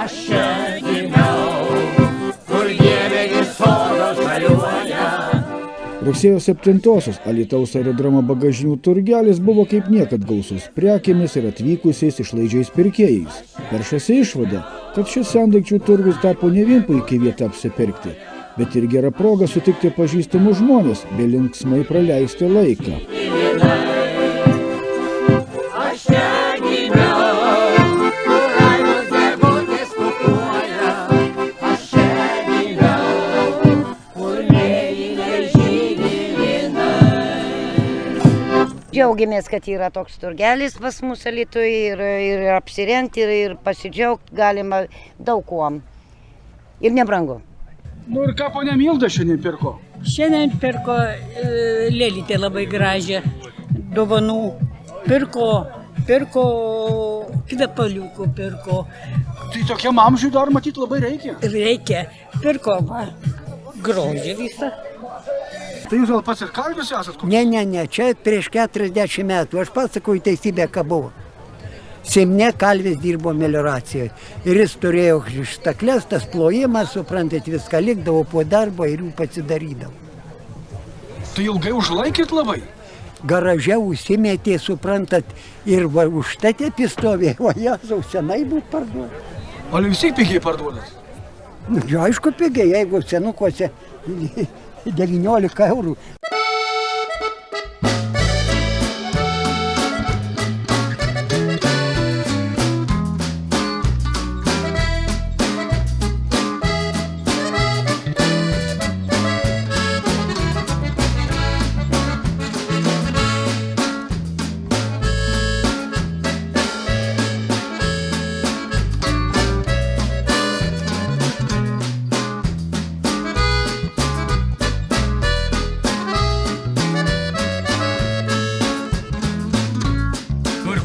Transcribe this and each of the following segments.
aš čia gimiau, kur dievėgis sodos žaliuoja. Rugsėjo 7-osios Alytaus aerodromo bagažinių turgelis buvo kaip niekad gausus prekėmis ir atvykusiais išlaidžiais pirkėjais. Peršasi išvada, kad šis sendaikčių turgus tapo ne vien puikiai vieta apsipirkti, bet ir gera proga sutikti pažįstamus žmonės bei linksmai praleisti laiką. Džiaugiamės, kad yra toks turgelis pas mus Alytuje ir apsirengti ir pasidžiaugti galima daug kuom. Ir nebrangu. Nu ir ką ponia Milda šiandien pirko? Šiandien pirko lėlytę labai gražią dovanų. Pirko kvepaliukų pirko. Tai tokiam amžiui dar matyti labai reikia. Reikia. Pirko grožį visą. Tai jūs gal pats ir kalvis esat? Ne, čia prieš 40 metų, aš pasakoju teisybę, ką buvo. Simne kalvis dirbo melioracijoje ir jis turėjo štaklės, tas plojimas, suprantat, viską likdavo po darbo ir jų pasidarydavo. Tai ilgai užlaikėt labai? Garaže užsimetė, suprantat, ir užtatė pistovė, o jėzau, senai buvo parduoda. Ar vis tiek pigiai parduodat? Nu, aišku, pigiai, jeigu senukuose 19 eurų.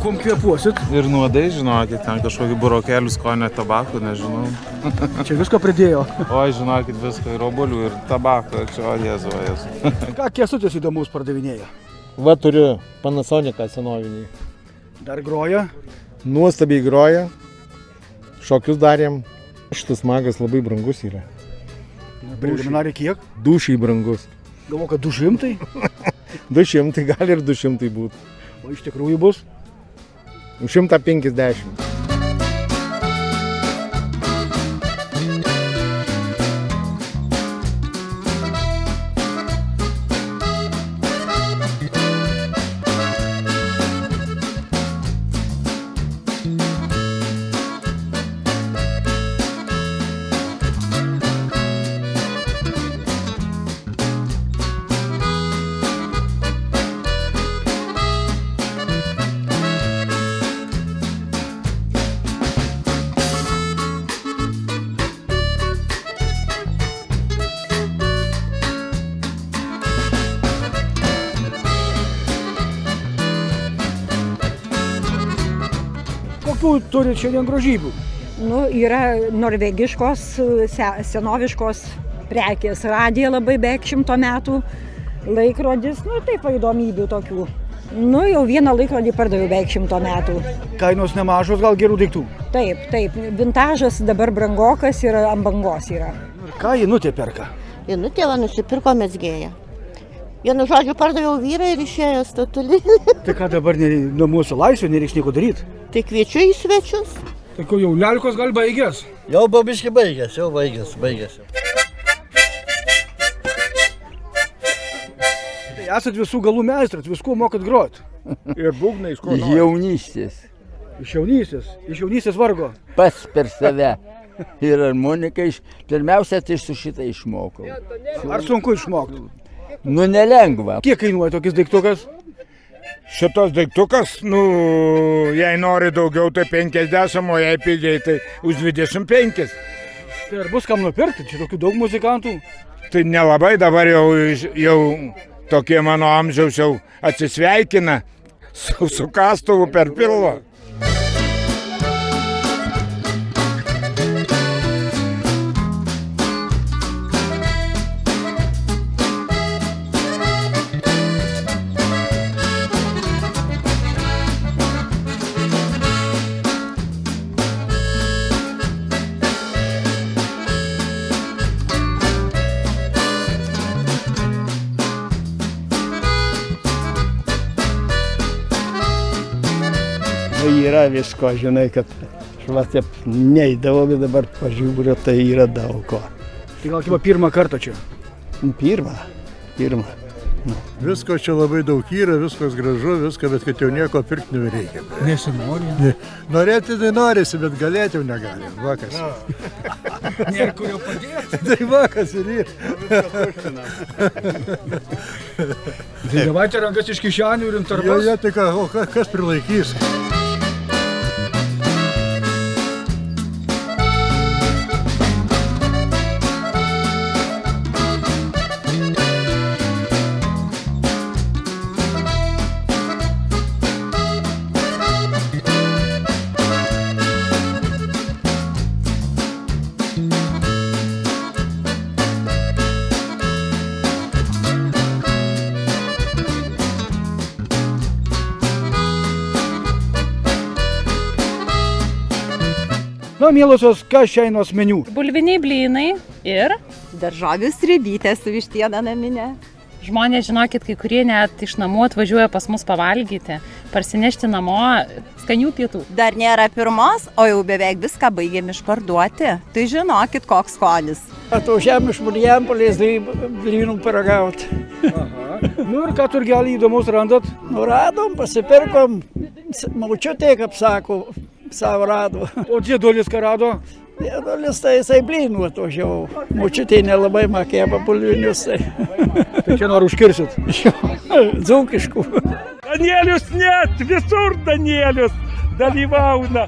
Kuom kvėpuosit? Ir nuodai, žinokit, ten kažkokį burokėlių skonio tabakų, nežinau. Čia visko pridėjo. Oi, žinokit, visko, ir obuolių, ir tabako, čia, o Jėzu. Ką Kęstutis įdomus pardavinėja? Va, turiu Panasoniką senovinį. Dar groja? Nuostabiai groja. Šokius darėm. Šitas magas labai brangus yra. Preliminariai kiek? Dūšiai brangus. Galvoju, kad 200? 200, gali ir 200 būti. O iš tikrųjų bus? 150. Kokių turit šiandien grožybių? Nu, yra norvegiškos, senoviškos prekės. Radija labai beveik 100 metų. Laikrodis, nu taip įdomybių tokių. Nu, jau vieną laikrodį pardaviau beveik 100 metų. Kainos nemažos, gal gerų daiktų? Taip. Vintažas dabar brangokas ir ant bangos yra. Ir ką Inutė perka? Inutė nusipirko mezgėją. Vienu žodžiu pardaviau vyrą ir išėjo statulį. Tai ką dabar nuo mūsų laisvė, nereiks nieko daryti? Tai kviečiu į svečius. Tai ko jau lelkos gal baigės? Jau babiškai baigės, jau baigės. Tai esat visų galų meistras, viskuo mokat grot. Ir būgnais, ko nori. Jaunystės. Iš jaunystės vargo. Pats per save. Ir harmoniką pirmiausia, tai su šitą išmokau. Ar sunku išmokti? Nu, nelengva. Kiek kainuoja tokis daiktukas? Šitas daiktukas, jei nori daugiau, tai 50, o jei pigiai, tai už 25. Tai ar bus kam nupirkti? Čia tokių daug muzikantų? Tai nelabai, dabar jau tokie mano amžiaus jau atsisveikina su kastuvu per pilvą. yra visko, žinai, kad švatė neįdavau, bet dabar pažiūriu, tai yra daug ko. Tai gal kaip pirmą kartą čia? Pirmą. Visko čia labai daug yra, viskas gražu, viską, bet kad jau nieko pirkti nereikia. Nesinori. Norėti tai norisi, bet galėti jau negali. Vakas. Nėra kur jau padėti. Tai vakas ir yra. Tai davайте rankas iš kišenių ir intervas. Tai ką, o kas prilaikys? Na, mielosios, kas šiandienos meniu? Bulviniai blynai ir Daržovių sriubytė su vištiena naminė. žmonės, žinokit, kai kurie net iš namų atvažiuoja pas mus pavalgyti, parsinešti namo skanių pietų. Dar nėra pirmos, o jau beveik viską baigėm išparduoti. Tai žinokit, koks skonis. Atvažiavam iš Marijampolės blynų paragauti. Nu ir ką turgelį įdomus randat? Nu, radom, pasipirkom, maučiutė, kaip sako, savo rado. O dėdulis ką rado? Dėdulis tai jisai blynų atvažiavo. Maučiutė nelabai makėpa bulvinius. Tai čia noriu užkirsit? Dzūkiškų. Danielius net, visur Danielius dalyvauna.